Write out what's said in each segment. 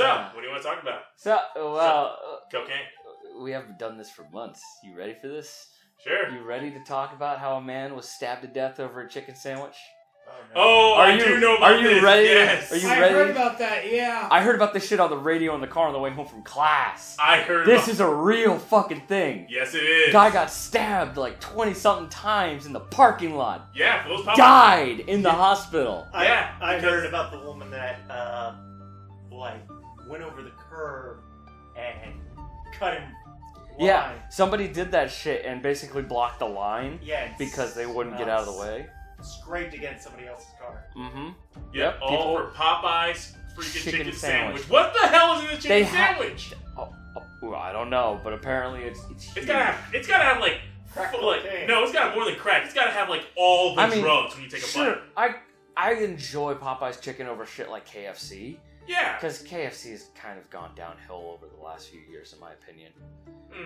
So, what do you want to talk about? Cocaine. We haven't done this for months. You ready for this? Sure. You ready to talk about how a man was stabbed to death over a chicken sandwich? Oh, I do know about this. Are you ready? Yes. Are you I ready? heard about that, yeah. I heard about this shit on the radio in the car on the way home from class. I heard This is a real fucking thing. Yes, it is. Guy got stabbed like 20-something times in the parking lot. Yeah, for those Popeyes. Died in the hospital. I heard about the woman that, went over the curb and cut him. Yeah, somebody did that shit and basically blocked the line. Yeah, because they wouldn't get out of the way. Scraped against somebody else's car. Mm-hmm. Yep, all for Popeyes freaking chicken sandwich. What the hell is in the chicken sandwich? I don't know, but apparently it's It's gotta have like Crack cocaine. No, it's gotta have more than crack. It's gotta have like all the drugs when you take a bite. I enjoy Popeye's chicken over shit like KFC. Yeah. Because KFC has kind of gone downhill over the last few years, in my opinion.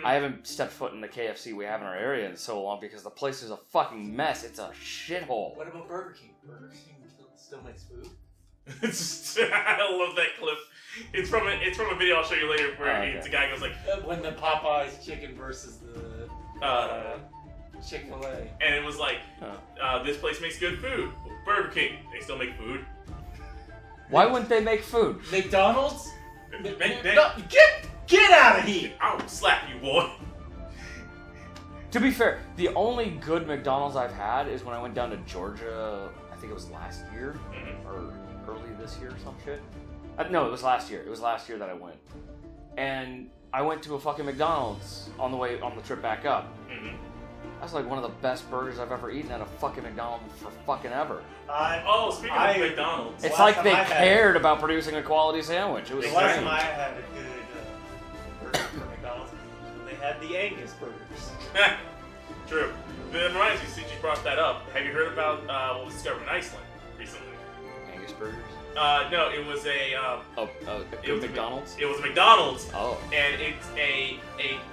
I haven't stepped foot in the KFC we have in our area in so long because the place is a fucking mess. It's a shithole. What about Burger King? Burger King still makes food? I love that clip. It's from a video I'll show you later where it's a guy goes like when the Popeyes chicken versus the Chick-fil-A. And it was like this place makes good food. Burger King, they still make food. Why wouldn't they make food? McDonald's? Get out of here! I'll slap you, boy. To be fair, the only good McDonald's I've had is when I went down to Georgia, I think it was last year, or early this year or some shit. No, it was last year. It was last year that I went. And I went to a fucking McDonald's on the trip back up. That's like one of the best burgers I've ever eaten at a fucking McDonald's for fucking ever. Speaking of McDonald's. It's like they cared about producing a quality sandwich. It was the last time I had a good burger from McDonald's when they had the Angus burgers. True. That reminds me, since you brought that up, have you heard about what was discovered in Iceland recently? Angus burgers? No, it was it was McDonald's? It was McDonald's. Oh. And it's a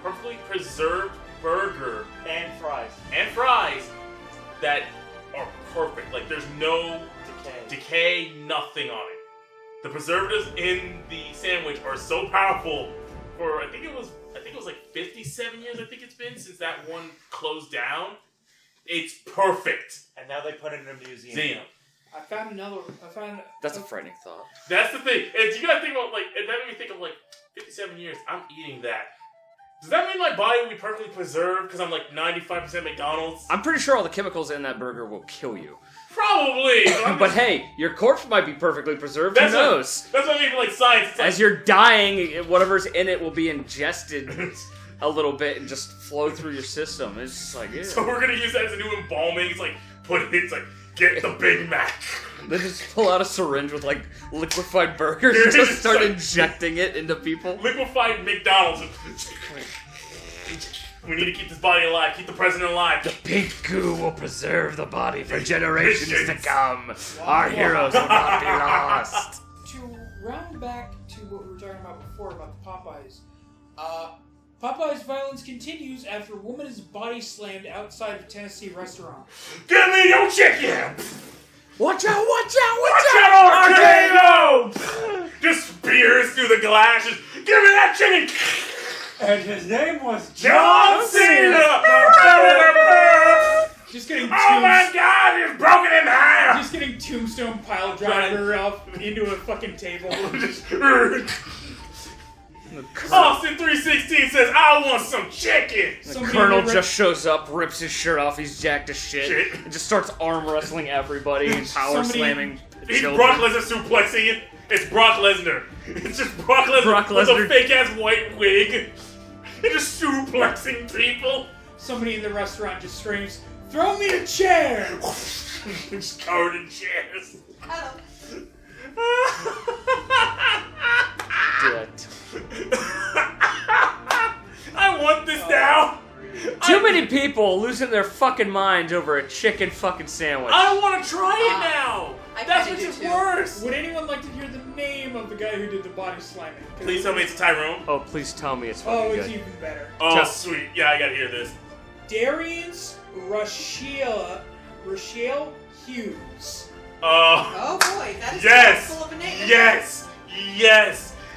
perfectly preserved burger. And fries. And fries that are perfect. Like, there's no decay, nothing on it. The preservatives in the sandwich are so powerful for, I think it was like 57 years, I think it's been, since that one closed down. It's perfect. And now they put it in a museum. I found another. That's a frightening thought. That's the thing. And you gotta think about, like, that made me think of, like, 57 years, I'm eating that. Does that mean my body will be perfectly preserved because I'm like 95% McDonald's? I'm pretty sure all the chemicals in that burger will kill you. Probably! But hey, your corpse might be perfectly preserved. Who knows? That's what I mean, like science. As you're dying, whatever's in it will be ingested a little bit and just flow through your system. It's just like, ew. So we're gonna use that as a new embalming. It's like, it's like, get the Big Mac. They just pull out a syringe with like liquefied burgers and just start injecting it into people. Liquefied McDonald's. We need to keep this body alive, keep the president alive. The pink goo will preserve the body for generations to come. Our heroes will not be lost. To round back to what we were talking about before about the Popeyes, Popeyes violence continues after a woman is body slammed outside of a Tennessee restaurant. Give me your chicken! Watch out, watch out, watch out, Arcado! Just spears through the glass. Just, give me that chicken! And his name was John Cena! Just getting oh my god, he's broken in half! Just getting tombstone pile driver up into a fucking table. Austin 316 says, I want some chicken! The Colonel just shows up, rips his shirt off, he's jacked as shit. And just starts arm wrestling everybody and power slamming He's Brock Lesnar suplexing it. It's Brock Lesnar. It's just Brock Lesnar with a fake-ass white wig. And just suplexing people. Somebody in the restaurant just screams, throw me a chair! Just covered in chairs. I want this now. Too many people losing their fucking minds over a chicken fucking sandwich. I want to try it now. That's what's just worse. Would anyone like to hear the name of the guy who did the body slamming? Please tell me it's Tyrone. Oh, please tell me it's fucking good. Oh, it's even better. Oh, sweet. Yeah, I gotta hear this. Darius Rochelle Hughes. Oh boy, that is yes, full of a name. Yes.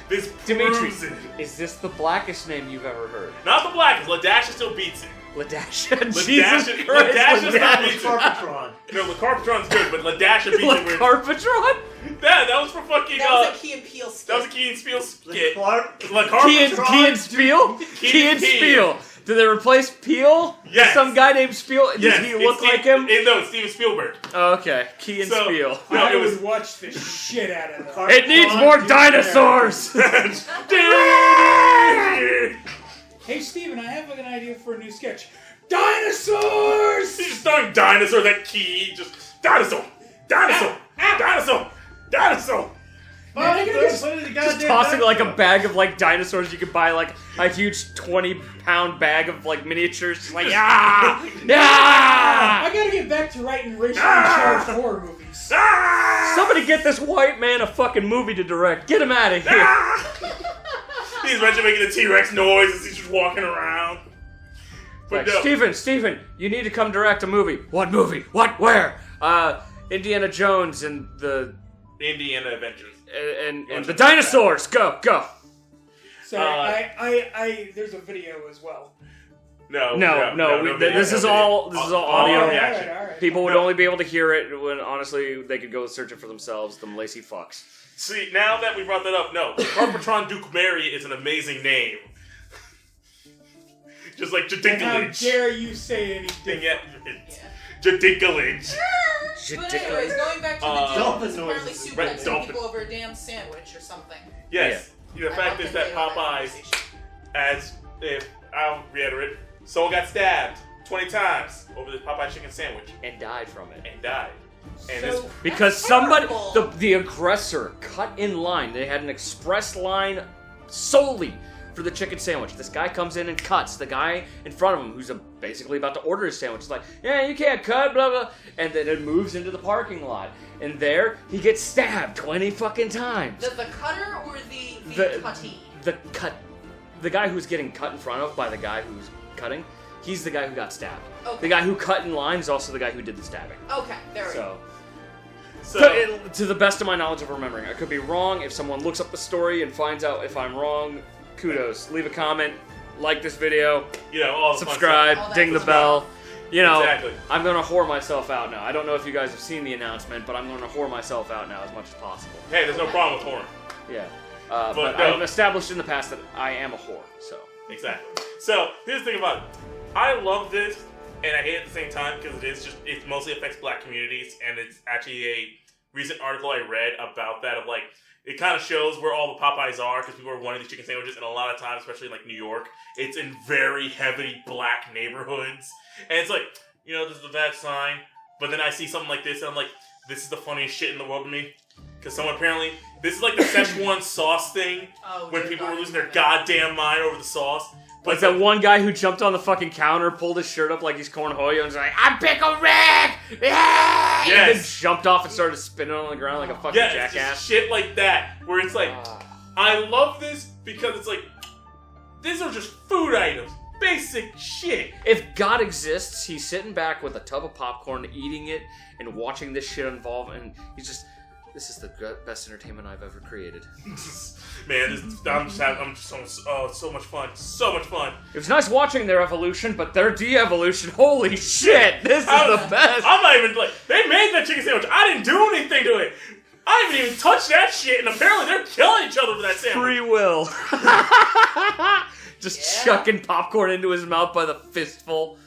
This Dimitri, proves it. is this the blackest name you've ever heard? Not the blackest. Ladasha still beats it. Ladasha. Jesus Ladasha Christ. still beats it. Carpatron. No, Carpatron's good, but Ladasha beats it. Carpatron? That was for fucking. That was a Key and Peele skit. That was a Key and Peele skit. Key and Spiel? Key and Spiel. Did they replace Peele? Yes. Some guy named Spiel? Does Yes, he look like him? No, it's Steven Spielberg. Oh, okay. Key and Spiel. No, I it was. would watch the shit out of that. It needs more dinosaurs! Hey, Steven, I have an idea for a new sketch. Dinosaurs! He's just throwing dinosaurs at Key. Just dinosaur, dinosaur, dinosaur, dinosaur. Just tossing like a bag of like dinosaurs. You could buy like a huge 20-pound bag of like miniatures. Just like, yeah! Yeah! I gotta get back to writing racially charged horror movies. Somebody get this white man a fucking movie to direct. Get him out of here. He's mentioned making the T-Rex noise as he's just walking around. But Like, no. Steven, you need to come direct a movie. What movie? What? Where? Indiana Jones and the Indiana Adventures. and the dinosaurs. Go. So there's a video as well. No. This is all audio. reaction. All right. People would only be able to hear it when honestly they could go search it for themselves. Them lazy fucks. See, now that we brought that up, no. Carpatron Duke Mary is an amazing name. Just like And how Jadinklage. dare you say anything? Yeah. Jadinklage. But anyways, going back to the dolphin dude apparently noises. Right, suplexing dolphin. people over a damn sandwich or something. Yes. The I fact love is the that video of Popeyes, conversation. as if I'll reiterate, someone got stabbed 20 times over this Popeye chicken sandwich And died from it. and died. And So- this, Because That's somebody, terrible. the aggressor cut in line. They had an express line solely for the chicken sandwich. This guy comes in and cuts the guy in front of him who's basically about to order his sandwich. He's like, yeah, you can't cut, blah, blah. And then it moves into the parking lot. And there, he gets stabbed 20 fucking times. The cutter or the cuttee? The guy who's getting cut in front of by the guy who's cutting, he's the guy who got stabbed. Okay. The guy who cut in line is also the guy who did the stabbing. Okay, there we go. So, to the best of my knowledge of remembering, I could be wrong. If someone looks up the story and finds out if I'm wrong, kudos. Leave a comment, like this video, all the fun subscribe, All that ding the good bell. You know, Exactly. I'm gonna whore myself out now. I don't know if you guys have seen the announcement, but I'm gonna whore myself out now as much as possible. stuff. Hey, there's no problem with horn. Yeah. But But no. I've established in the past that I am a whore, so. Exactly. So, here's the thing about it. I love this, and I hate it at the same time because it mostly affects black communities, and it's actually a recent article I read about that of like, it kind of shows where all the Popeyes are because people are wanting these chicken sandwiches, and a lot of times, especially in like New York, it's in very heavily black neighborhoods. And it's like, this is a bad sign, but then I see something like this, and I'm like, this is the funniest shit in the world to me. Because someone apparently, this is like the Szechuan sauce thing, Oh, when dear people God. were losing their goddamn mind over the sauce. But Like that one guy who jumped on the fucking counter, pulled his shirt up like he's Cornholio, and was like, "I'm Pickle Rick!" Yeah! And then Yes. jumped off and started spinning on the ground like a fucking yeah, it's jackass. just shit like that, where it's like, I love this because it's like, these are just food items. Basic shit. If God exists, he's sitting back with a tub of popcorn, eating it, and watching this shit unfold, and he's just, this is the best entertainment I've ever created. Man, so much fun. So much fun. It was nice watching their evolution, but their de-evolution, holy shit, this is the best. I'm not even like, they made that chicken sandwich. I didn't do anything to it. I haven't even touched that shit, and apparently they're killing each other for that sandwich. Free will. Just chucking popcorn into his mouth by the fistful.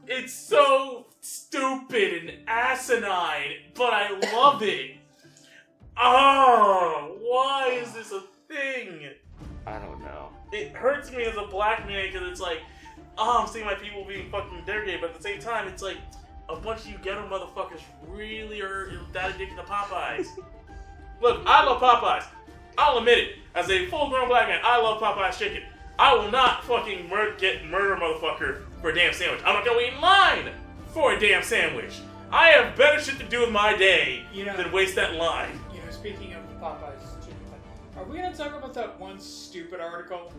It's so stupid and asinine, but I love it. Oh, why is this a thing? I don't know. It hurts me as a black man because it's like, I'm seeing my people being fucking degraded, but at the same time, it's like, a bunch of you ghetto motherfuckers really are that addicted to Popeyes. Look, I love Popeyes. I'll admit it. As a full-grown black man, I love Popeyes chicken. I will not fucking murder a motherfucker for a damn sandwich. I'm not gonna wait in line for a damn sandwich. I have better shit to do with my day than waste that line. Speaking of the Popeyes chicken thing, are we going to talk about that one stupid article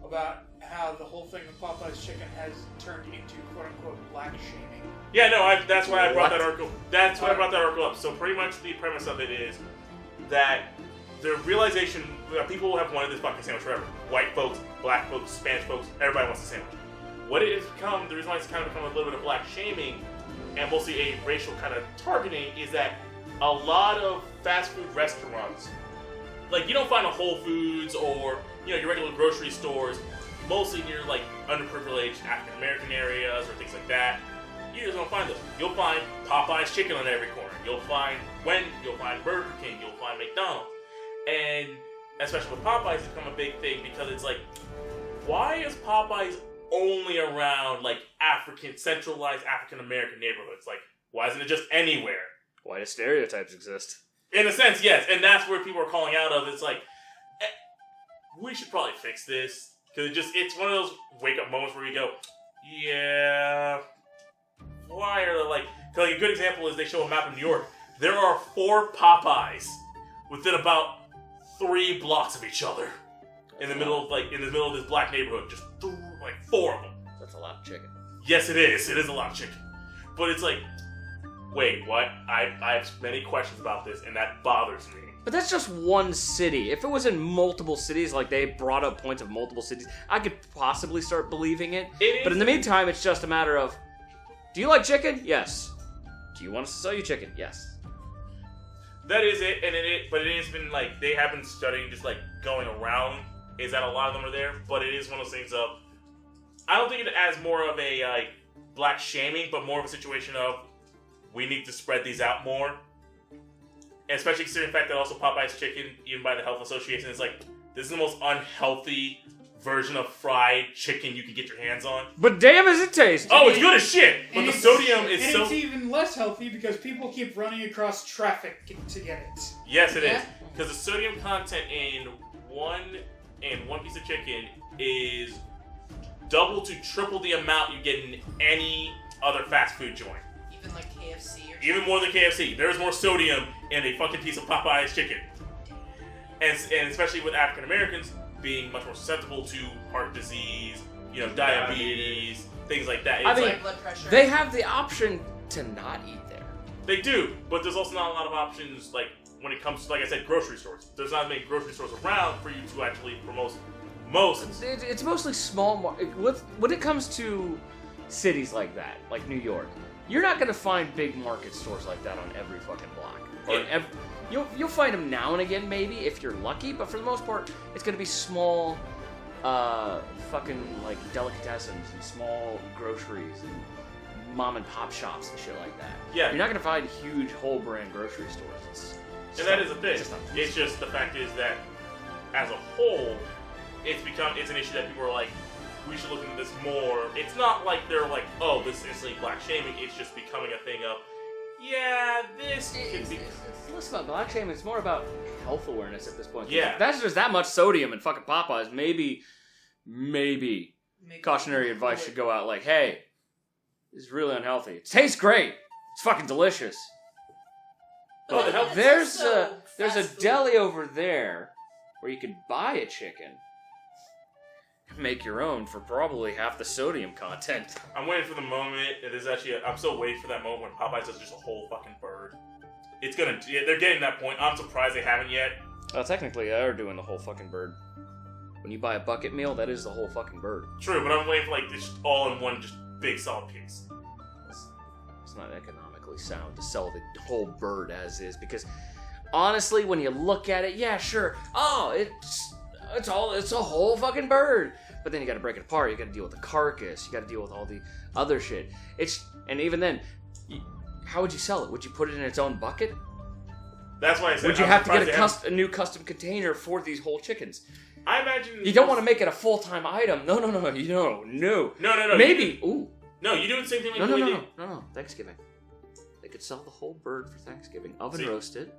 about how the whole thing of Popeyes chicken has turned into quote-unquote black shaming? Yeah, no, that's why I brought What? that article. That's why I brought that article up. So pretty much the premise of it is that the realization that people have wanted this fucking sandwich forever. White folks, black folks, Spanish folks, everybody wants a sandwich. What it has become, the reason why it's kind of become a little bit of black shaming and mostly a racial kind of targeting is that a lot of fast food restaurants, like you don't find a Whole Foods or your regular grocery stores, mostly near like underprivileged African American areas or things like that. You just don't find those. You'll find Popeye's chicken on every corner. You'll find you'll find Burger King. You'll find McDonald's. And especially with Popeyes, it's become a big thing because it's like, why is Popeyes only around like centralized African American neighborhoods? Like, why isn't it just anywhere? Why do stereotypes exist? In a sense, yes. And that's where people are calling out of. It's like, we should probably fix this. Because it's one of those wake-up moments where you go, yeah, why are they like a good example is they show a map of New York. There are 4 Popeyes within about 3 blocks of each other. In the middle of this black neighborhood. Just 4 of them. That's a lot of chicken. Yes, it is. It is a lot of chicken. But it's like, wait, what? I have many questions about this, and that bothers me. But that's just one city. If it was in multiple cities, like they brought up points of multiple cities, I could possibly start believing it. But in the meantime, it's just a matter of, do you like chicken? Yes. Do you want us to sell you chicken? Yes. That is it, but it has been like, they have been studying, just like going around, is that a lot of them are there, but it is one of those things of, I don't think it as more of a like black shaming, but more of a situation of, we need to spread these out more. Especially considering the fact that also Popeye's chicken, even by the Health Association, is like, this is the most unhealthy version of fried chicken you can get your hands on. But damn, is it tasty! Oh, it's good as shit! But the sodium is so... And it's even less healthy because people keep running across traffic to get it. Yes, it is. Because the sodium content in one piece of chicken is double to triple the amount you get in any other fast food joint. Even like KFC or even more than KFC. There's more sodium in a fucking piece of Popeye's chicken. And especially with African Americans being much more susceptible to heart disease, diabetes, things like that. I mean, like blood pressure. They have the option to not eat there. They do, but there's also not a lot of options, like, when it comes to, like I said, grocery stores. There's not many grocery stores around for you to actually promote most. It's mostly small. When it comes to cities like that, like New York, you're not going to find big market stores like that on every fucking block. Or you'll find them now and again, maybe, if you're lucky, but for the most part, it's going to be small, fucking, like, delicatessens and small groceries and mom and pop shops and shit like that. Yeah. You're not going to find huge whole brand grocery stores. And that is the thing. It's just the fact is that, as a whole, it's an issue that people are like, we should look into this more. It's not like they're like, oh, this is instantly black shaming. It's just becoming a thing of, yeah, this can be... It's less about black shaming. It's more about health awareness at this point. Yeah. If that's just that much sodium in fucking Popeyes, maybe cautionary advice should go out like, hey, this is really unhealthy. It tastes great. It's fucking delicious. But There's a deli over there where you could buy a chicken and make your own for probably half the sodium content. I'm waiting for the moment. I'm still waiting for that moment when Popeyes does just a whole fucking bird. They're getting that point. I'm surprised they haven't yet. Well, technically, they are doing the whole fucking bird. When you buy a bucket meal, that is the whole fucking bird. True, but I'm waiting for like this all-in-one, just big solid piece. It's not economically sound to sell the whole bird as is, because honestly, when you look at it, yeah, sure. Oh, it's a whole fucking bird. But then you got to break it apart. You got to deal with the carcass. You got to deal with all the other shit. And even then, how would you sell it? Would you put it in its own bucket? That's why I said. Would you have to get a new custom container for these whole chickens? I imagine you don't want to make it a full-time item. No. No. Maybe. Ooh. No, you do the same thing like we did. No. Thanksgiving. They could sell the whole bird for Thanksgiving. Oven roasted.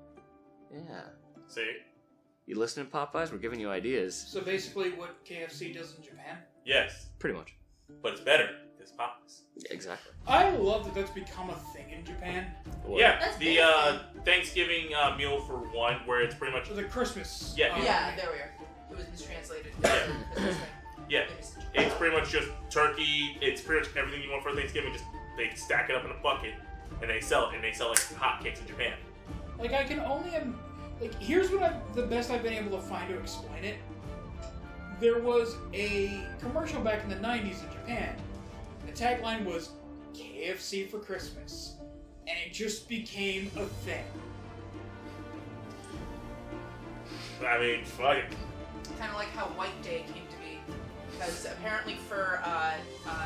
Yeah. See? You listening, Popeyes? We're giving you ideas. So basically what KFC does in Japan? Yes. Pretty much. But it's better. It's Popeyes. Yeah, exactly. I love that that's become a thing in Japan. What? Yeah. That's the Thanksgiving meal for one, where it's pretty much... So the Christmas. Yeah. Yeah, there we are. It was mistranslated. Yeah. It's pretty much just turkey. It's pretty much everything you want for Thanksgiving. Just they stack it up in a bucket and they sell it. And they sell like hotcakes in Japan. Like I can only Like, here's what the best I've been able to find to explain it. There was a commercial back in the 90s in Japan. The tagline was KFC for Christmas. And it just became a thing. I mean, fuck it. Kind of like how White Day came to be. Because apparently for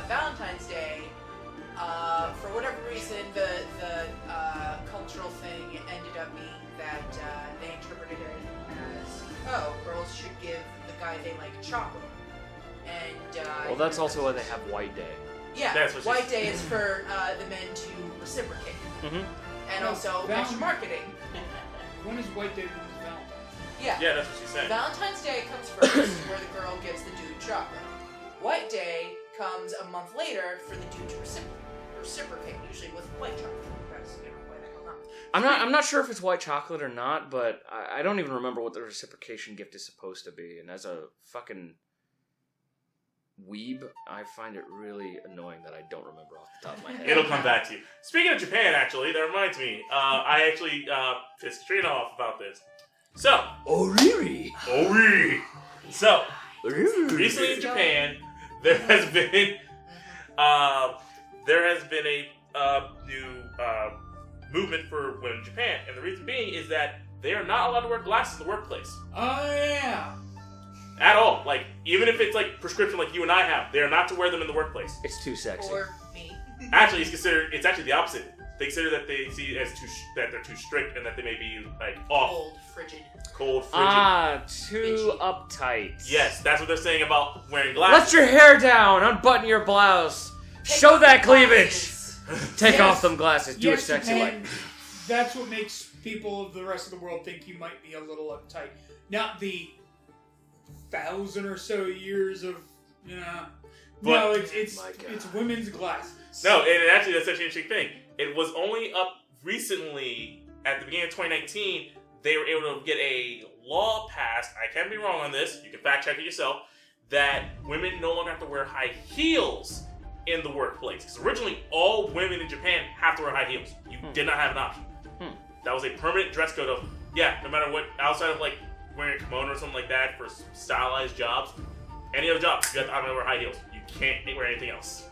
Valentine's Day, for whatever reason, the cultural thing ended up being that they interpreted it as, oh, girls should give the guy they like chocolate. And Well, that's also why they have White Day. Yeah, That's what White Day is for the men to reciprocate. Mm-hmm. And No, also Val- extra marketing. When is White Day? When is Valentine's? Yeah. Yeah, that's what she said. Valentine's Day comes first, where the girl gives the dude chocolate. White Day comes a month later for the dude to reciprocate, usually with white chocolate. That's why the hell not. I'm not sure if it's white chocolate or not, but I don't even remember what the reciprocation gift is supposed to be. And as a fucking weeb, I find it really annoying that I don't remember off the top of my head. It'll come back to you. Speaking of Japan, actually, that reminds me. I actually pissed Trina off about this. So, Oriri. So, recently in Japan, there has been a new movement for women in Japan, and the reason being is that they are not allowed to wear glasses in the workplace Oh, yeah. at all. Like, even if it's like prescription, like you and I have, they are not to wear them in the workplace. It's too sexy. Or me. Actually, it's actually the opposite. They consider that they see it as that they're too strict and that they may be like off, Cold, frigid. Too Bitchy. uptight. Yes, that's what they're saying about wearing glasses. Let your hair down, unbutton your blouse, show off that the cleavage, glasses. take Yes. off them glasses, do it Yes, sexy Japan, like. That's what makes people of the rest of the world think you might be a little uptight. Not the 1,000 or so years of, no, But- it's My God. it's women's glasses. No, and actually that's such an interesting thing. It was only up recently, at the beginning of 2019, they were able to get a law passed, I can be wrong on this, you can fact check it yourself, that women no longer have to wear high heels in the workplace. Because originally, all women in Japan have to wear high heels. You did not have an option. That was a permanent dress code of, yeah, no matter what, outside of like wearing a kimono or something like that for stylized jobs, any other job, you have to wear high heels. You can't wear anything else.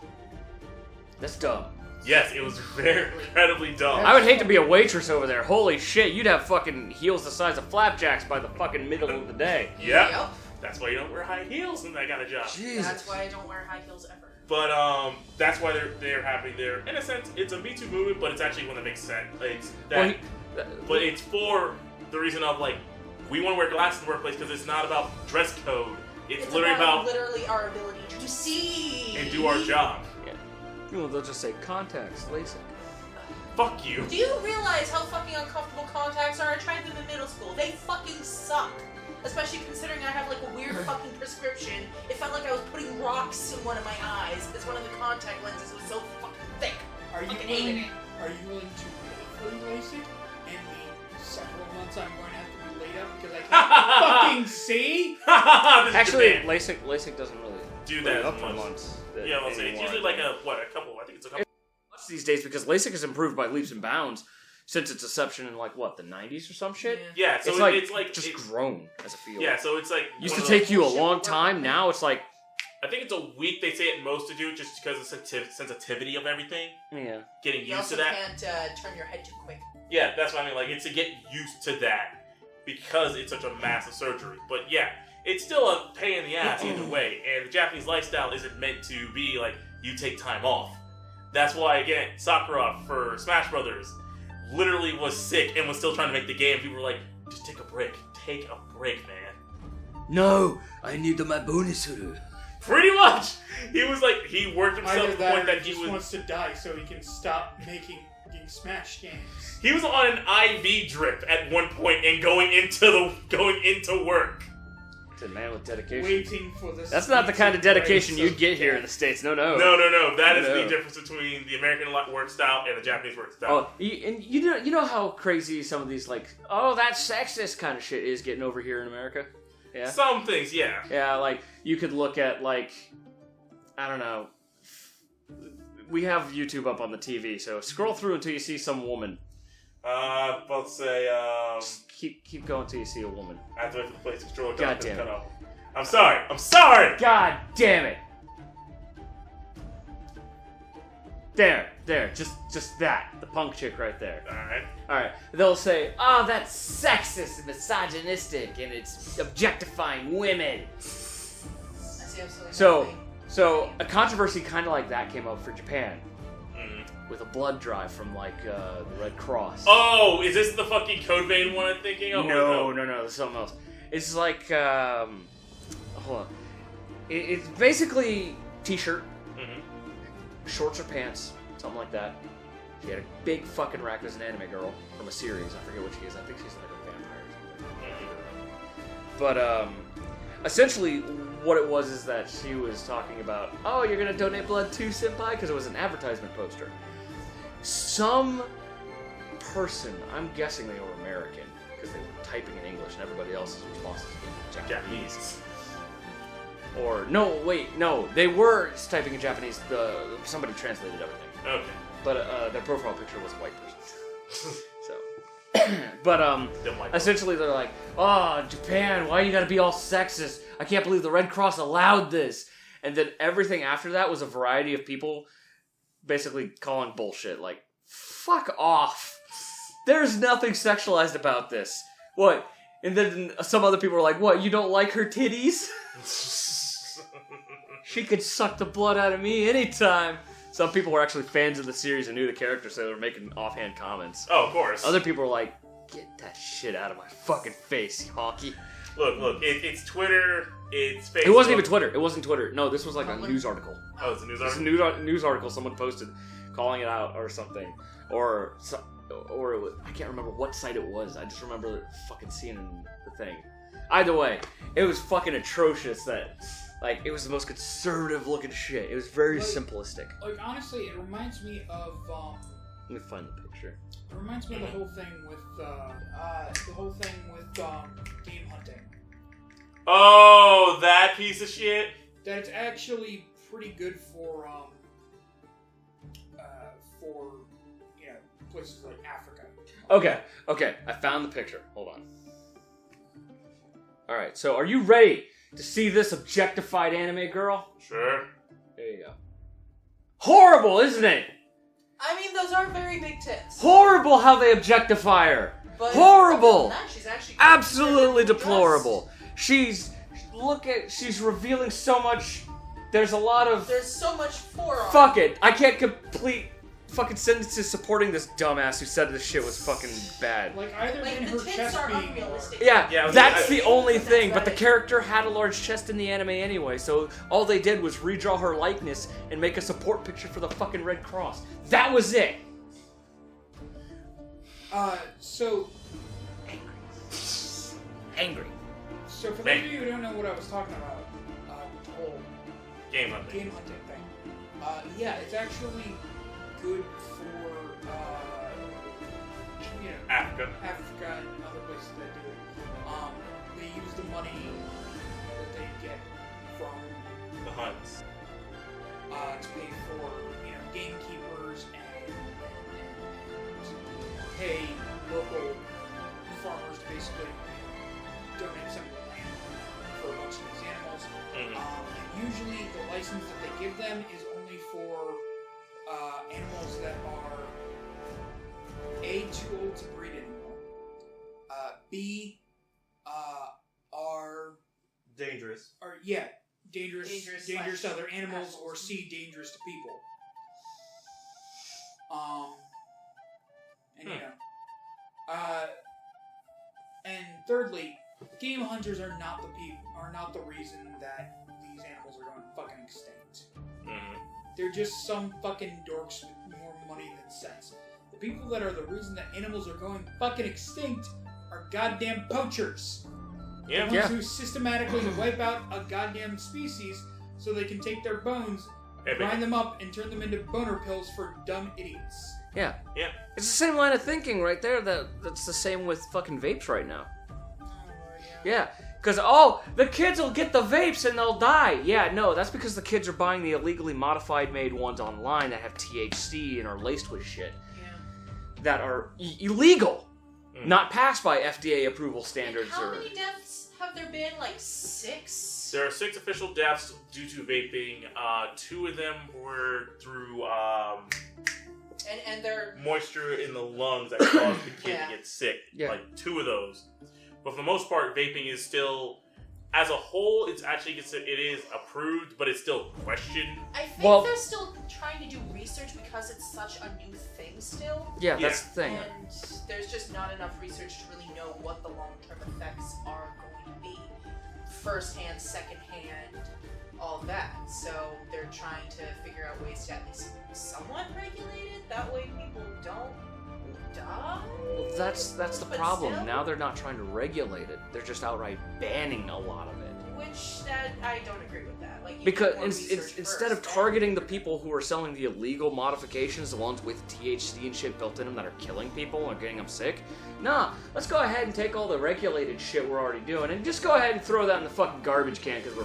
That's dumb. Yes, it was very incredibly dumb. I would hate to be a waitress over there. Holy shit, you'd have fucking heels the size of flapjacks by the fucking middle of the day. Yeah. Yep. That's why you don't wear high heels in that kind of job. Jesus. That's why I don't wear high heels ever. But that's why they're happening there. In a sense, it's a Me Too movement, but it's actually one that makes sense. It's that, but it's for the reason of like we want to wear glasses in the workplace because it's not about dress code. It's literally about literally our ability to see and do our job. You know, they'll just say contacts, LASIK. Fuck you. Do you realize how fucking uncomfortable contacts are? I tried them in middle school. They fucking suck. Especially considering I have like a weird fucking prescription. It felt like I was putting rocks in one of my eyes because one of the contact lenses was so fucking thick. Are you Fucking hated willing? it. Are you willing to pay for the LASIK and the several months I'm going to have to be laid up because I can't fucking see? This is Actually, Japan. LASIK doesn't really Do lay that up as for much. months. Yeah, I'll say it's usually like a couple. I think it's a couple. Much these days because LASIK has improved by leaps and bounds since its inception in like what, the 90s or some shit. Yeah, so it's like just grown as a field. yeah, so it's like Used one to of take those- you a long time. Now it's like I think it's a week. They say at most to do it just because of the sensitivity of everything. yeah. Getting You used also to that. can't turn your head too quick. Yeah, that's what I mean. Like, it's to get used to that because it's such a massive surgery. But yeah, it's still a pain in the ass either way. And the Japanese lifestyle isn't meant to be like you take time off. That's why, again, Sakura for Smash Brothers literally was sick and was still trying to make the game. People were like, just take a break. Take a break, man. No, I need my bonus. Pretty much. He was like, he worked himself Either to the that point or that he he just was. wants to die so he can stop making Smash games. He was on an IV drip at one point and going into work. It's a man with dedication. Waiting for this. That's not the kind of dedication you'd get here in the States. No. No. That is No. the difference between the American work style and the Japanese work style. Oh, and you know how crazy some of these like, oh, that's sexist kind of shit is getting over here in America. Yeah. Some things, yeah. Yeah, like you could look at like, I don't know. We have YouTube up on the TV, so scroll through until you see some woman Let's say, Just keep going till you see a woman. I have to wait for the place controller God to damn cut it. off. I'm sorry! God damn it! There, just that. The punk chick right there. Alright. They'll say, oh, that's sexist and misogynistic and it's objectifying women. I see absolutely nothing. So a controversy kind of like that came up for Japan. Mm-hmm. With a blood drive from, like, the Red Cross. Oh, is this the fucking Code Vein one I'm thinking of? No, it's something else. It's like, hold on. It's basically t-shirt, shorts or pants, something like that. She had a big fucking rack. There's an anime girl from a series. I forget what she is. I think she's like a vampire or something. But, essentially, what it was is that she was talking about, oh, you're gonna donate blood to Senpai? Because it was an advertisement poster. Some person, I'm guessing they were American, because they were typing in English and everybody else's responses were in Japanese. Or, no, they were typing in Japanese. Somebody translated everything. Okay. But their profile picture was a white person. But, essentially they're like, oh, Japan, why you gotta be all sexist? I can't believe the Red Cross allowed this. And then everything after that was a variety of people basically calling bullshit. Like, fuck off. There's nothing sexualized about this. What? And then some other people were like, what, you don't like her titties? She could suck the blood out of me anytime. Some people were actually fans of the series and knew the character, so they were making offhand comments. Oh, of course. Other people were like, get that shit out of my fucking face, you honky. Look, it's Twitter, it's Facebook. It wasn't even Twitter. It wasn't Twitter. No, this was like a news article. Oh, it's a news It's article? a news article someone posted calling it out or something. Or it was, I can't remember what site it was. I just remember fucking seeing the thing. Either way, it was fucking atrocious that... Like, it was the most conservative-looking shit. It was very simplistic. Like, honestly, it reminds me of, Let me find the picture. It reminds me of the whole thing with, game hunting. Oh, that piece of shit? That it's actually pretty good for, you know, places like Africa. Okay, I found the picture. Hold on. Alright, so are you ready to see this objectified anime girl? Sure. There you go. Horrible, isn't it? I mean, those are very big tits. Horrible how they objectify her. But Horrible. other than that, she's actually Absolutely dressed. deplorable. She's revealing so much. There's a lot of... There's so much forearm. Fuck it. I can't complete fucking sentences supporting this dumbass who said this shit was fucking bad. Like, either Like, in the her tits chest are being unrealistic. Yeah, that's the only thing, but the That's character had a large chest in the anime anyway, so all they did was redraw her likeness and make a support picture for the fucking Red Cross. That was it! So Angry. for those of you who don't know what I was talking about, with the whole Game hunting. game hunting thing, yeah, it's actually good for, you know, Africa. and other places that do it. They use the money that they get from The hunts. to pay for, you know, gamekeepers and pay local farmers to basically donate some of the land for a bunch of these animals. And usually the license that they give them is only for animals that are A, too old to breed anymore, B, are Dangerous. dangerous to other animals, or C, dangerous to people. And you know, and thirdly, game hunters are not the reason that these animals are going fucking extinct. They're just some fucking dorks with more money than sense. The people that are the reason that animals are going fucking extinct are goddamn poachers. Yeah. The ones who systematically wipe out a goddamn species so they can take their bones, grind them up, and turn them into boner pills for dumb idiots. Yeah. Yeah. It's the same line of thinking right there that's the same with fucking vapes right now. Yeah. Because, the kids will get the vapes and they'll die. Yeah, no, that's because the kids are buying the illegally made ones online that have THC and are laced with shit. Yeah. that are illegal, not passed by FDA approval standards. How many deaths have there been? Like 6? There are 6 official deaths due to vaping. 2 of them were through and they're moisture in the lungs that caused the kid Yeah. to get sick. Yeah. Like 2 of those. But for the most part, vaping is still, as a whole, it is approved, but it's still questioned. I think Well- they're still trying to do research because it's such a new thing still. Yeah, that's the thing. And there's just not enough research to really know what the long-term effects are going to be. First-hand, second-hand, all that. So they're trying to figure out ways to at least somewhat regulate it. That way people don't die. Well, that's the But problem. still- Now they're not trying to regulate it. They're just outright banning a lot of it. Which, that, I don't agree with that. Like, you Because do more research instead of first, targeting the people who are selling the illegal modifications, the ones with THC and shit built in them that are killing people or getting them sick, nah, let's go ahead and take all the regulated shit we're already doing and just go ahead and throw that in the fucking garbage can because we're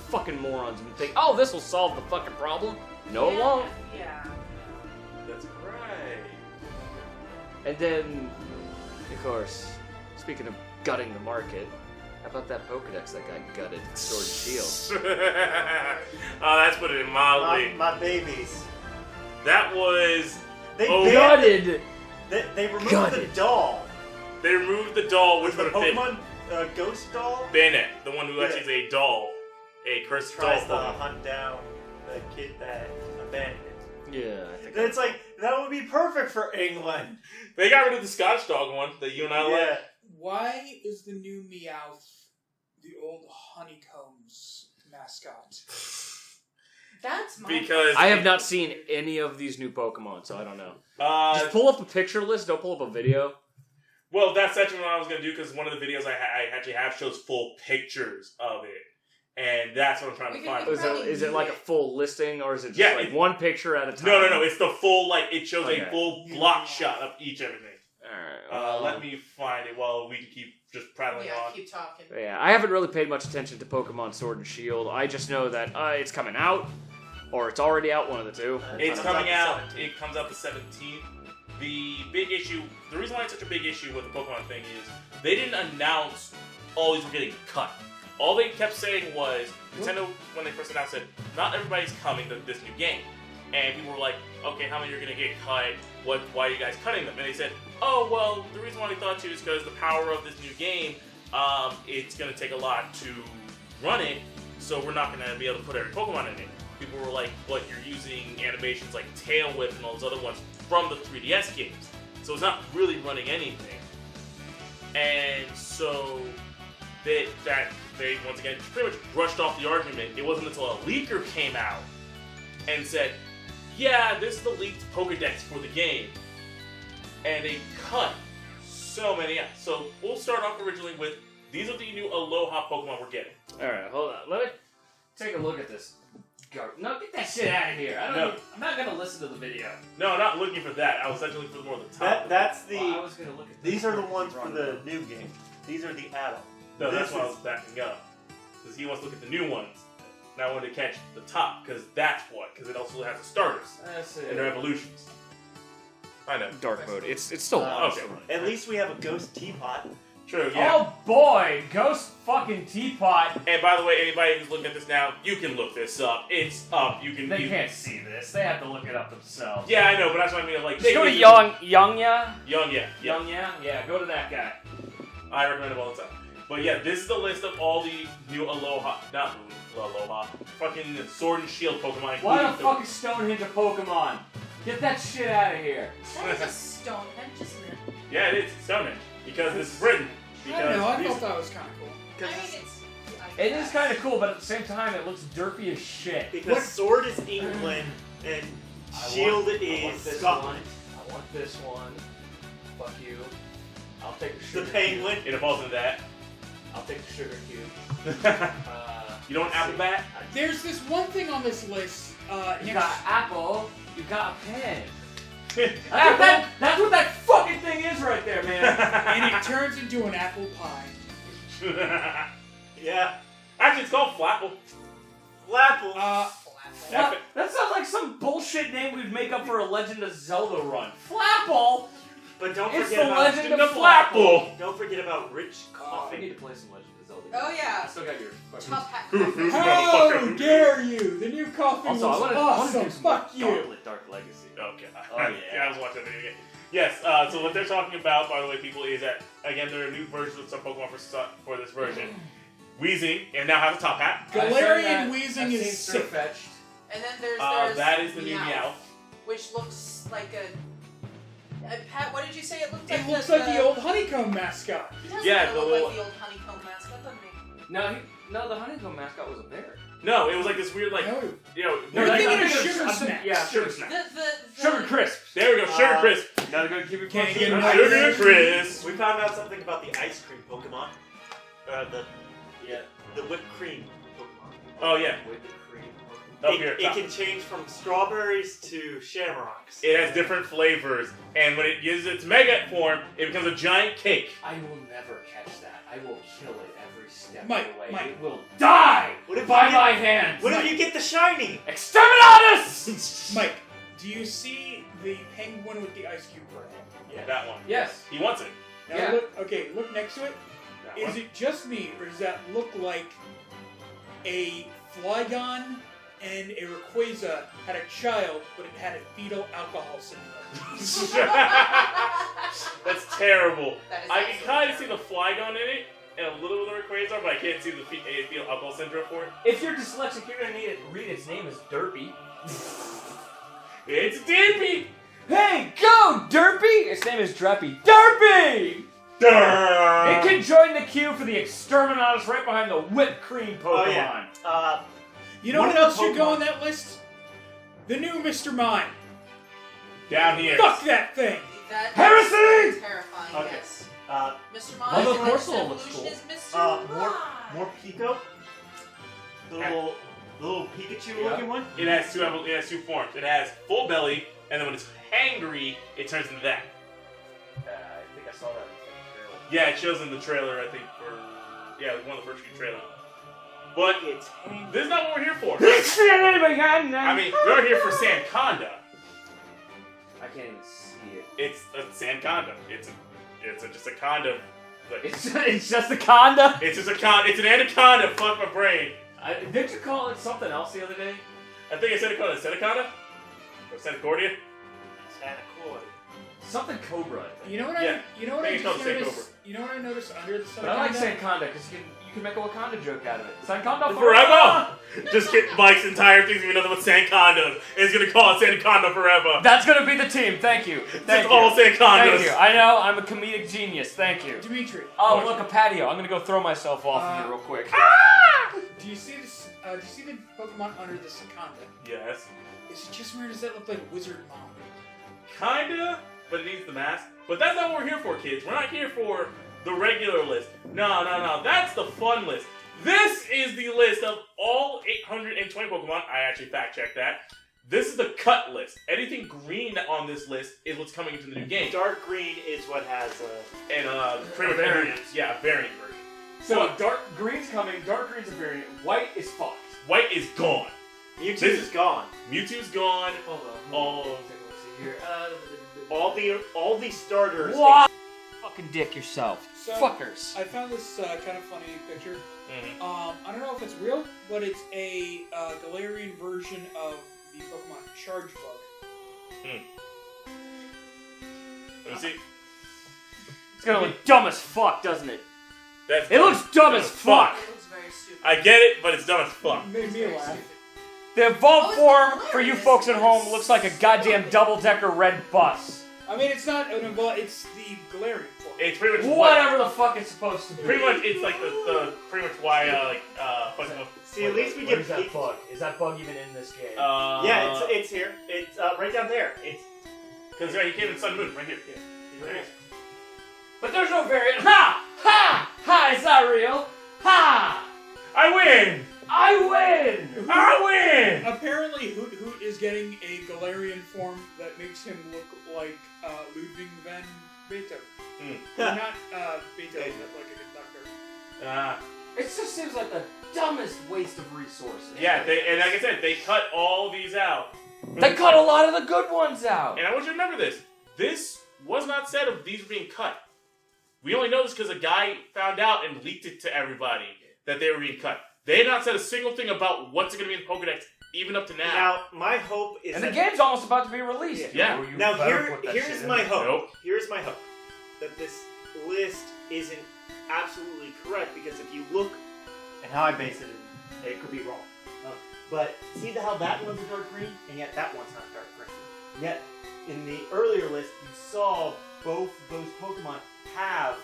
fucking morons and think, oh, this will solve the fucking problem. No, it won't. Yeah. That's right. And then, of course, speaking of gutting the market, how about that Pokedex that got gutted, Sword and Shield? Oh, that's put it mildly. My babies. That was... They Gutted! They removed Gutted. the doll. They removed the doll, which The would have been Pokemon ghost doll. Bennett, the one who Yeah. actually is a doll. A cursed doll. Tries to Pokemon. hunt down the kid that abandoned it. Yeah, I think And it's like, that would be perfect for England. They got rid of the Scotch dog one that you and I like. Why is the new Meowth the old Honeycombs mascot? That's my Because I have not seen any of these new Pokemon, so I don't know. Just Uh, pull up a picture list, don't pull up a video. well, that's actually what I was going to do because one of the videos I actually have shows full pictures of it. And that's what I'm trying to We can- find. we Is Probably it do like a it. full listing, or is it just Yeah, like it- one picture at a time? No. It's the full, like, it shows Okay. a full block shot of each everything. Alright. Let me find it while we can keep just prattling Yeah, on. keep talking. Yeah, I haven't really paid much attention to Pokemon Sword and Shield. I just know that it's coming out, or it's already out, one of the two. It's Comes coming out out. the 17th. It comes out the 17th. The big issue, the reason why it's such a big issue with the Pokemon thing is they didn't announce all these were getting cut. All they kept saying was, Nintendo, when they first announced it, not everybody's coming to this new game. And people were like, okay, how many are going to get cut? Why are you guys cutting them? And they said, oh, well, the reason why we thought to is because the power of this new game, it's going to take a lot to run it, so we're not going to be able to put every Pokemon in it. People were like, but you're using animations like Tail Whip and all those other ones from the 3DS games. So it's not really running anything. And so they once again pretty much brushed off the argument. It wasn't until a leaker came out and said, yeah, this is the leaked Pokedex for the game. And they cut so many out. So we'll start off originally with, these are the new Aloha Pokemon we're getting. Alright, hold on. Let me take a look at this. No, get that shit out of here. No. I'm not gonna listen to the video. No, I'm not looking for that. I was actually looking for more of the top. That's the. Well, I was gonna look at These are the first. ones You for brought the it up. new game. These are the add-on. No, that's This why I is- was backing up. Because he wants to look at the new ones. Now I want to catch the top, because that's what. Because it also has the starters That's and their evolutions. I know. Dark mode. It's still long. okay. At least we have a ghost teapot. True, yeah. Oh boy, Ghost fucking Teapot. And by the way, anybody who's looking at this now, you can look this up. It's up. You can. They you- can't see this. They have to look it up themselves. Yeah, I know, but that's what I mean. Like, Just go to Young. Youngya. Yeah. Yeah, go to that guy. I recommend it all the time. But yeah, this is the list of all the new not Aloha, fucking Sword and Shield Pokemon. Why the including fuck is Stonehenge a Pokemon? Get that shit out of here. That is a Stonehenge, isn't it? Yeah, it is. It's Stonehenge. Because this is Britain. I don't know, I Because thought that was kind of cool. I mean, it's. It is kind of cool, but at the same time, it looks derpy as shit. Because What? Sword is England and Shield I want is this Scotland. one. I want this one. Fuck you. I'll take the The sugar penguin. it evolves into that. cube. I'll take the sugar cube. You don't apple bat? There's this one thing on this list. You got apple. You got a pen. That's what that fucking thing is right there, man. and it turns into an apple pie. Yeah. Actually, it's called Flapple. Flapple. That sounds like some bullshit name we'd make up for a Legend of Zelda run. Flapple? But don't It's forget the about Legend The of Flapple. Don't forget about Rich I Coffee. need to play some Legend of Zelda. Oh, yeah. I still got your. Top hat. Who- How dare you? The new coffee Also, I was want to awesome. do some Fuck you. Gauntlet Dark Legacy. Okay. Oh, yeah. I was watching that video again. Yes, so what they're talking about, by the way, people, is that, again, there are new versions of some Pokemon for this version. Weezing, and now has a top hat. Galarian Weezing is sick. Fetched. And then there's That is the new Meowth, Meowth. which looks like a Pat, what did you say? It looked It like looks like the old honeycomb mascot. It does Yeah, look the like little- the old honeycomb mascot, doesn't it? No, the Honeycomb mascot was a bear. No, it was like this weird, like, No. you know... You're that's- thinking I'm of thinking Sugar I'm thinking- Snacks. Yeah, Sugar The, Snacks. the Sugar Crisp. There we go, Sugar Crisp. Now they're going to keep it Can't close. get Sugar enough. Crisp. We found out something about the ice cream Pokemon. Yeah. The whipped cream Pokemon. Oh, yeah. With the cream. Up here. It can change from strawberries to shamrocks. It has different flavors, and when it uses its Mega form, it becomes a giant cake. I will never catch that. I will kill it every step Mike, of the way. Mike. It will die What if by you get- my hands. What if you get the shiny? Exterminatus! Mike, do you see the penguin with the ice cube for it? Yeah, that one. Yes. He wants it. Now Yeah. look next to it. That Is one. it just me, or does that look like a Flygon and a Rayquaza had a child, but it had a fetal alcohol syndrome? That's terrible. That is I can awesome. kind of see the Flygon in it, and a little bit of the Rayquaza, but I can't see the fetal alcohol syndrome for it. If you're dyslexic, you're going to need to read its name as Derpy. It's Dippy! Hey, go, Derpy! Its name is Dreppy. Derpy! It can join the queue for the Exterminatus right behind the whipped cream Pokemon. Oh, yeah. You know One what of the else should go Pokemon- on that list? The new Mr. Mime. Down here. Fuck that thing! That Heresy! is terrifying, Okay. yes. Mr. Mime, Although the next Corsola looks evolution cool. is Mr. Mime. more Pico. The little Pikachu looking one. It has two forms. It has full belly, and then when it's hangry, it turns into that. I think I saw that in the trailer. Yeah, it shows in the trailer, I think, or one of the first few trailers. But It's this is not what we're here for. I I mean, we're here for Sanconda. I can't even see it. It's a Sanconda. It's just a conda. Like, It's just a conda. it's an anaconda. Fuck my brain. Didn't you call it something else the other day? I think I said it called a Seneconda? Or Senecordia? Sanacoid. Something Cobra, I think. You know what Yeah. I Think it's just called Snake noticed? You know what I noticed under the But I like Sanconda? Sanconda because you can make a Wakanda joke out of it. Sanconda Forever! Just get Mike's entire thing's gonna be nothing but Sancondas. And he's gonna call it Sanconda forever. That's gonna be the team. Thank you. Thank It's you. all Sancondas. Thank you. I know I'm a comedic genius. Thank you. Dimitri, Oh, look, a patio. I'm gonna go throw myself off of it real quick. do you see this? Do you see the Pokemon under the Sanconda? Yes. Is it just weird? Does that look like Wizard Mom? Kinda, but it needs the mask. But that's not what we're here for, kids. We're not here for the regular list. No. That's the fun list. This is the list of all 820 Pokemon. I actually fact-checked that. This is the cut list. Anything green on this list is what's coming into the new game. Dark green is what has And pretty much variants. Yeah, variant version. So dark green's coming. Dark green's a variant. White is fucked. White is gone. Mewtwo This- is gone. Mewtwo's gone. Hold on. All- Take a look here. All the starters. What? Fucking dick yourself. So, Fuckers. I found this kind of funny picture. Mhm. I don't know if it's real, but it's a Galarian version of the Pokemon Charge Bug. Let me see. It's gonna look dumb as fuck, doesn't it? That's It looks dumb as fuck. It looks very stupid. I get it, but it's dumb as fuck. Made me Very laugh. stupid. The evolved Oh, it's form hilarious. for you folks at home looks like a goddamn double-decker red bus. I mean, it's not an evolved, it's the Galarian form. It's pretty much Whatever the fuck it's supposed to be. Pretty much, it's like the pretty much why fucking. See, at least we get Where's that bug? Is that bug even in this game? Yeah, it's here. It's right down there. It's because he came in Sun Moon right here. There it is. But there's no variant. Ha! Ha! Ha! Is that real? Ha! I win! I win! I win! Apparently, Hoot Hoot is getting a Galarian form that makes him look like Ludwig van Beethoven. Not Beethoven, but like a conductor. It just seems like the dumbest waste of resources. Yeah, and like I said, they cut all these out. They cut a lot of the good ones out. And I want you to remember this. This was not said of these being cut. We only know this because a guy found out and leaked it to everybody that they were being cut. They had not said a single thing about what's going to be in the Pokedex, even up to now. Now, my hope is And that... the game's almost about to be released. Yeah. You Now, better put that here's shit in my there. hope. Nope. Here's my hope. That this list isn't absolutely correct, because if you look at how I base it could be wrong. But see how that one's a dark green, and yet that one's not dark green. Yet, in the earlier list, you saw both those Pokemon have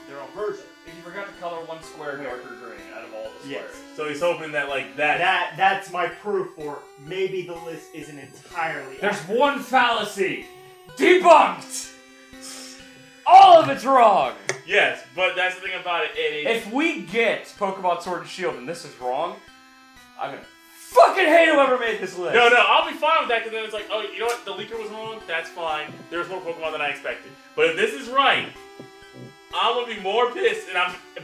their own version. And you forgot to color one square darker green out of all the squares. Yes. So he's hoping that, like, that... That's my proof for maybe the list isn't entirely There's accurate. one fallacy. Debunked! All of it's wrong! Yes, but that's the thing about it. If we get Pokemon Sword and Shield and this is wrong, I'm gonna fucking hate whoever made this list. No, I'll be fine with that, because then it's like, oh, you know what? The leaker was wrong. That's fine. There's more Pokemon than I expected. But if this is right, I'm gonna be more pissed.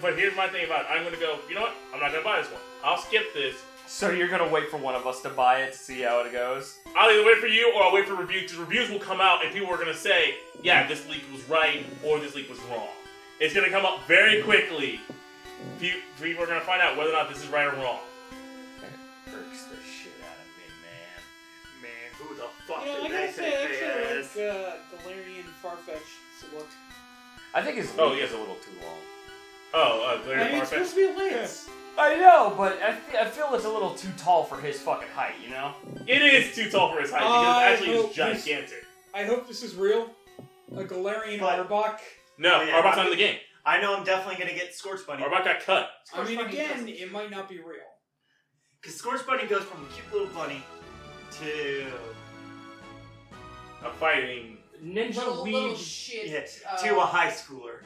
But here's my thing about it. I'm gonna go, you know what? I'm not gonna buy this one. I'll skip this. So you're gonna wait for one of us to buy it to see how it goes? I'll either wait for you or I'll wait for reviews, because reviews will come out and people are gonna say, yeah, this leak was right or this leak was wrong. It's gonna come up very quickly. People are gonna find out whether or not this is right or wrong. That irks the shit out of me, man. Man, who the fuck You know, did I they gotta say, I think actually they like is? Galarian Farfetch's look. I think his Oh, leak yes. is a little too long. Oh, I Larry mean, it's supposed Farfetch. to be a lance. I know, but I feel it's a little too tall for his fucking height, you know? It is too tall for his height, because it actually hope is this- gigantic. I hope this is real. A Galarian But- Arbok. No, Oh, yeah, Arbok's not in the game. I know I'm definitely gonna get Scorch Bunny. Arbok got cut. I mean, Scorch Bunny again, doesn't- it might not be real. Because Scorch Bunny goes from a cute little bunny to... A fighting Ninja Little Weed. shit. Yeah, to a high schooler.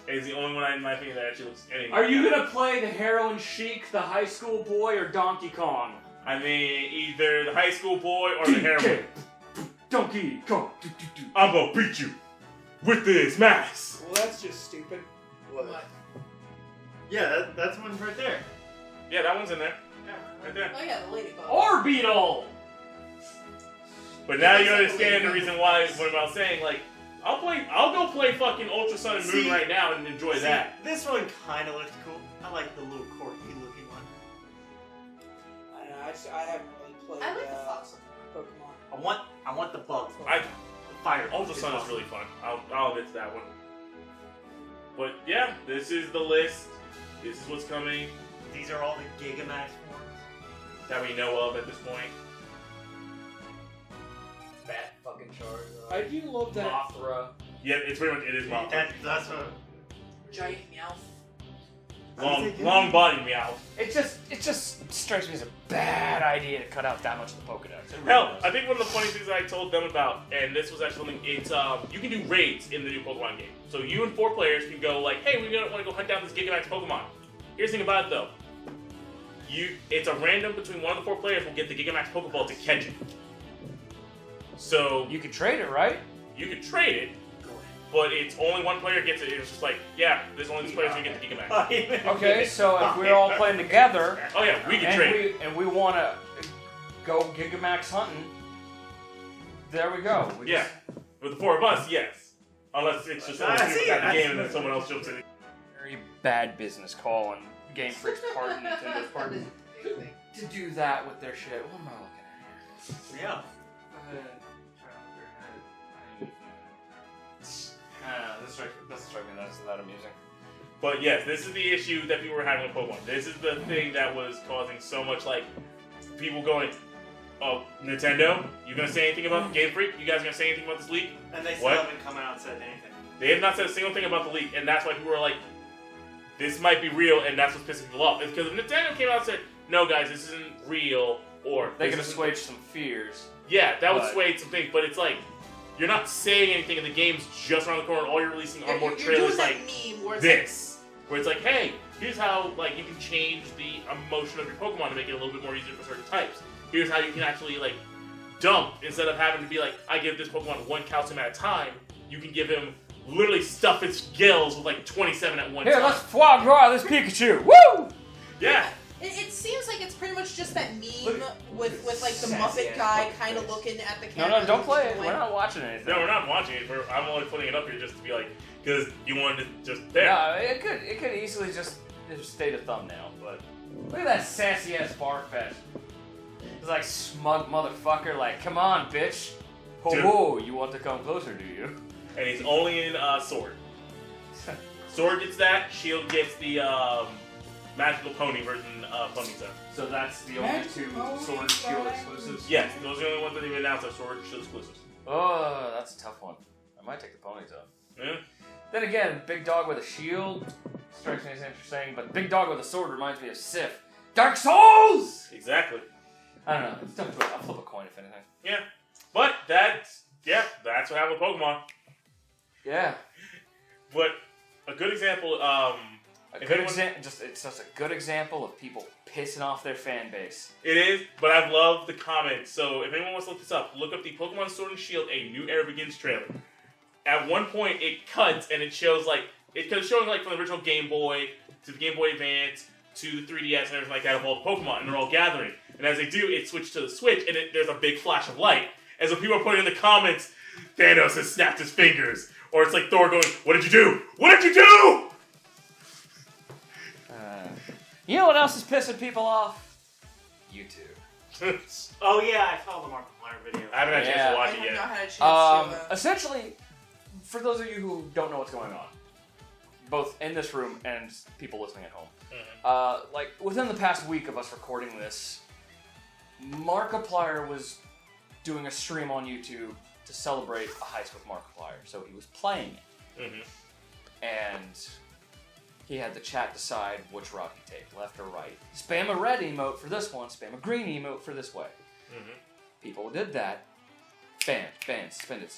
is the only one in my opinion that actually looks anything. Are you gonna play the heroin chic, the high school boy, or Donkey Kong? I mean, either the high school boy or the heroin. Donkey Kong. I'm gonna beat you with this mask. Well, that's just stupid. What? Yeah, that's one right there. Yeah, that one's in there. Yeah. Right there. Oh yeah, the ladybug. Orbeetle! But now you It's like understand the the reason why what I was saying. Like, I'll go play fucking Ultra Sun and Moon See- right now and enjoy See, that. this one kind of looked cool. I like the little corky looking one. I don't know, I haven't really played I like the fox. Pokemon. I want the bug. I The fire. Ultra Sun is really fun. I'll admit to that one. But yeah, this is the list. This is what's coming These are all the Gigamax forms. that we know of at this point. Fat fucking Charizard. I do love that. Mothra. Yeah, it's pretty much it is Mothra. That's what. Giant Meowth. Long body meow. It just strikes me as a bad idea to cut out that much of the Pokedex. It really Hell, does. I think one of the funny things I told them about, and this was actually something, it's you can do raids in the new Pokemon game. So you and 4 players can go like, hey, we want to go hunt down this Gigamax Pokemon. Here's the thing about it though. It's a random between one of the 4 players will get the Gigamax Pokeball to catch it. So You can trade it, right? you can trade it, but it's only one player gets it. It's just like, yeah, there's only this player who get the Gigamax. Okay, so if we're all playing together Oh yeah, we can trade it. and we want to go Gigamax hunting, there we go. We Yeah, with the 4 of us, yes. Unless it's just only I 2 see, people got the I game see. and then someone else jumps in. Very bad business call on Game Freak's part and Nintendo's part to do that with their shit. What am I looking at here? Yeah. This strikes me that's that amusing. But yes, this is the issue that people were having with Pokemon. This is the thing that was causing so much, like, people going, oh, Nintendo, you gonna say anything about Game Freak? You guys gonna say anything about this leak? And they still What? haven't come out and said anything. They have not said a single thing about the leak, and that's why people were like, this might be real, and that's what's pissing people off. It's because if Nintendo came out and said, no guys, this isn't real, or... They this can isn't- assuage some fears. Yeah, that would But- sway some things, but it's like, you're not saying anything, and the game's just around the corner, all you're releasing are more You're trailers doing like that meme where it's this. Where it's like, hey, here's how like you can change the emotion of your Pokemon to make it a little bit more easier for certain types. Here's how you can actually like dump instead of having to be like, I give this Pokemon 1 calcium at a time. You can give him literally stuff its gills with like 27 at one Here, time. let's foie gras this Pikachu. Woo! Yeah, It seems like it's pretty much it's just that meme Look. with like the Sassy Muppet ass guy fucking kind of face. looking at the No, camera. no, don't play it. Like, We're not watching anything. No, we're not watching it. I'm only putting it up here just to be like, because you wanted to just there. No, it could easily just stay the thumbnail, but look at that sassy ass Barfest. He's like smug motherfucker, like, come on, bitch. Ho Dude. ho, you want to come closer, do you? And he's only in Sword. Sword gets that. Shield gets the magical pony version pony set. So that's the only Magic two Pony Sword and Shield Fire. exclusives? Yes, those are the only ones that they've announced are Sword and Shield exclusives. Oh, that's a tough one. I might take the ponies out. Yeah. Then again, big dog with a shield strikes me as interesting, but big dog with a sword reminds me of Sif. Dark Souls! Exactly. I don't know. It's tough to I'll flip a coin if anything. Yeah. But that's what happened with Pokemon. Yeah. But a good example, It's just a good example of people pissing off their fan base. it is, but I love the comments. So if anyone wants to look this up, look up the Pokemon Sword and Shield A New Era Begins trailer. At one point, it cuts and it shows like showing like from the original Game Boy to the Game Boy Advance to the 3DS and everything like that of all the Pokemon, and they're all gathering. And as they do, it switches to the Switch, and there's a big flash of light. And so people are putting in the comments, Thanos has snapped his fingers, or it's like Thor going, "What did you do? What did you do?" You know what else is pissing people off? YouTube. Oh yeah, I saw the Markiplier video. I haven't had a chance Yeah. to I watch have it yet. not had a chance to. Essentially, for those of you who don't know what's going on, both in this room and people listening at home, like within the past week of us recording this, Markiplier was doing a stream on YouTube to celebrate a heist with Markiplier. So he was playing it, Mm-hmm. and he had the chat decide which route he'd take, left or right. Spam a red emote for this one, spam a green emote for this way. Mm-hmm. People did that. Banned, suspended.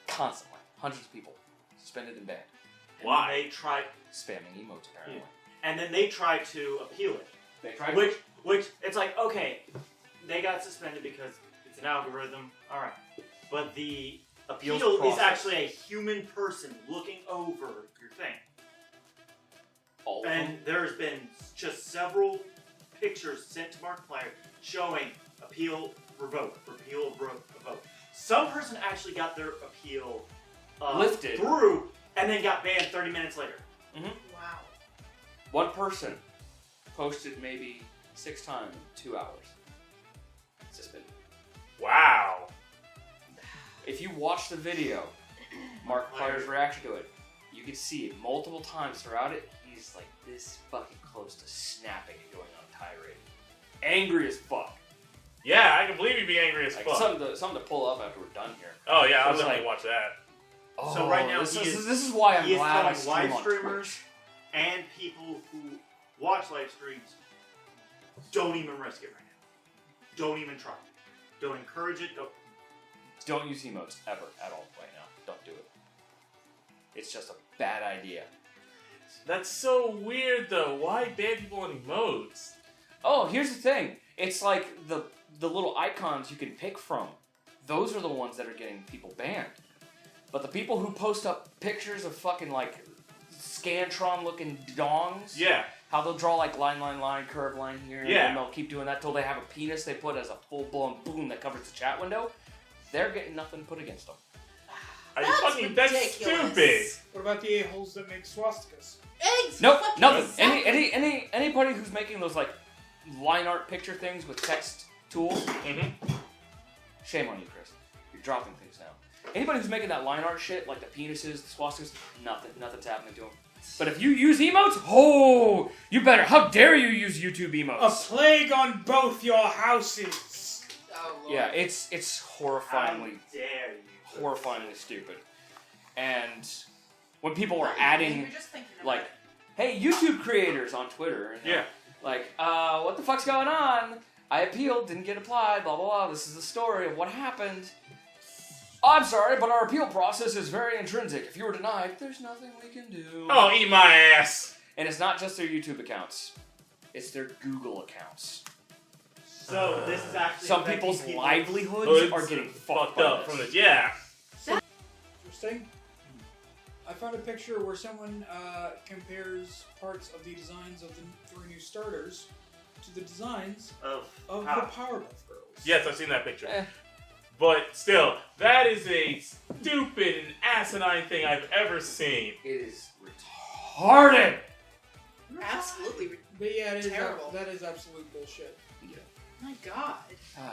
Constantly. Hundreds of people suspended and banned. And Why? They tried, Spamming emotes, apparently. and then they tried to appeal it. They tried Which it's like, okay, they got suspended because it's an algorithm. All right, but the appeal Appeals is process. actually a human person looking over your thing. all of And them. there's been just several pictures sent to Markiplier showing appeal revoked, repeal revoked. Some person actually got their appeal Lifted. through and then got banned 30 minutes later. wow. One person posted maybe 6 times in 2 hours. Suspended. Wow. If you watch the video, Markiplier's reaction to it, you can see it multiple times throughout it. He's like this fucking close to snapping and going on a tirade. Angry as fuck. Yeah, I can believe you'd be angry as Like, fuck. something to pull up after we're done here. Oh yeah, I'll It's definitely like- watch that. So right now this he is, is- this is why I'm he is glad I telling stream live on streamers Twitch. and people who watch live streams, don't even risk it right now. Don't even try. Don't encourage it. Don't use emotes ever at all right now. Don't do it. It's just a bad idea. That's so weird though. Why ban people on emotes? Oh, here's the thing. It's like the little icons you can pick from. Those are the ones that are getting people banned. But the people who post up pictures of fucking like Scantron looking dongs, Yeah. how they'll draw like line, curve line here, Yeah. and they'll keep doing that till they have a penis they put as a full blown boom that covers the chat window. They're getting nothing put against them. Are you That's fucking? That's ridiculous. stupid. What about the a-holes that make swastikas? Eggs. Nope, fucking nothing. exactly. Anybody who's making those like line art picture things with text tools, Mm-hmm. shame on you, Chris. You're dropping things now. Anybody who's making that line art shit, like the penises, the swastikas, nothing's happening to them. But if you use emotes, oh, you better. How dare you use YouTube A emotes? plague on both your houses. Oh, Lord. Yeah, it's How horrifyingly dare you? horrifyingly stupid. And when people are You're adding just thinking about like, it. hey, YouTube creators on Twitter, and Yeah. like, what the fuck's going on? I appealed, didn't get applied, blah blah blah. This is the story of what happened. Oh, I'm sorry, but our appeal process is very intrinsic. If you were denied, there's nothing we can do. Oh, eat my ass. And it's not just their YouTube accounts; it's their Google accounts. So this is actually Some affecting people's people- livelihoods Hoods are getting fucked Fucked up from this. Yeah. Interesting. I found a picture where someone compares parts of the designs of the 3 new starters to the designs of the Powerpuff Girls. Yes, I've seen that picture. But still, that is a stupid and asinine thing I've ever seen. It is retarded. Absolutely But yeah, it is terrible. that is absolute bullshit. My God.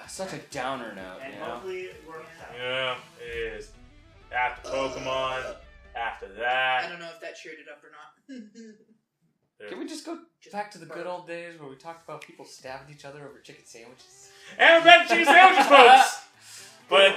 Such a downer note, And you know? hopefully it works out. Yeah, it is. After Pokemon, after I that. don't know if that cheered it up or not. Can we just go Just back to the good burn. old days where we talked about people stabbing each other over chicken sandwiches? And we're back to chicken sandwiches, folks! But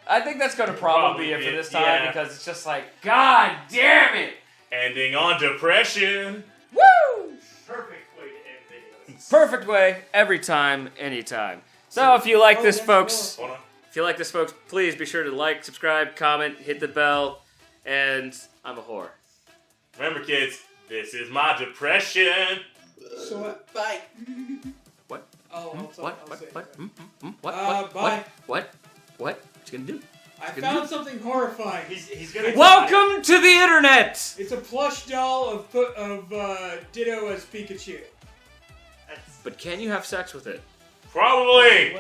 I think that's going to probably be it for Probably, this time yeah. because it's just like, God damn it! ending on depression. Woo! Perfect way to end videos. Perfect way, every time, anytime. So if you like this, that's folks, Hold on. if you like this, folks, please be sure to like, subscribe, comment, hit the bell, and I'm a whore. Remember, kids, this is my depression. So what? Bye. What? I'll say it. What? Bye. What you gonna do? I found something horrifying. He's gonna. Welcome to the internet! It's a plush doll of Ditto as Pikachu. But can you have sex with it? Probably.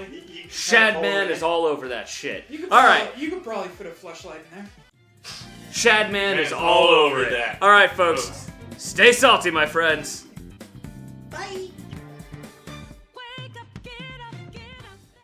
Shadman is all over that shit. You could Alright, You could probably fit a fleshlight in there. Shadman is Man, all over that. that. Alright, folks, stay salty, my friends. Bye.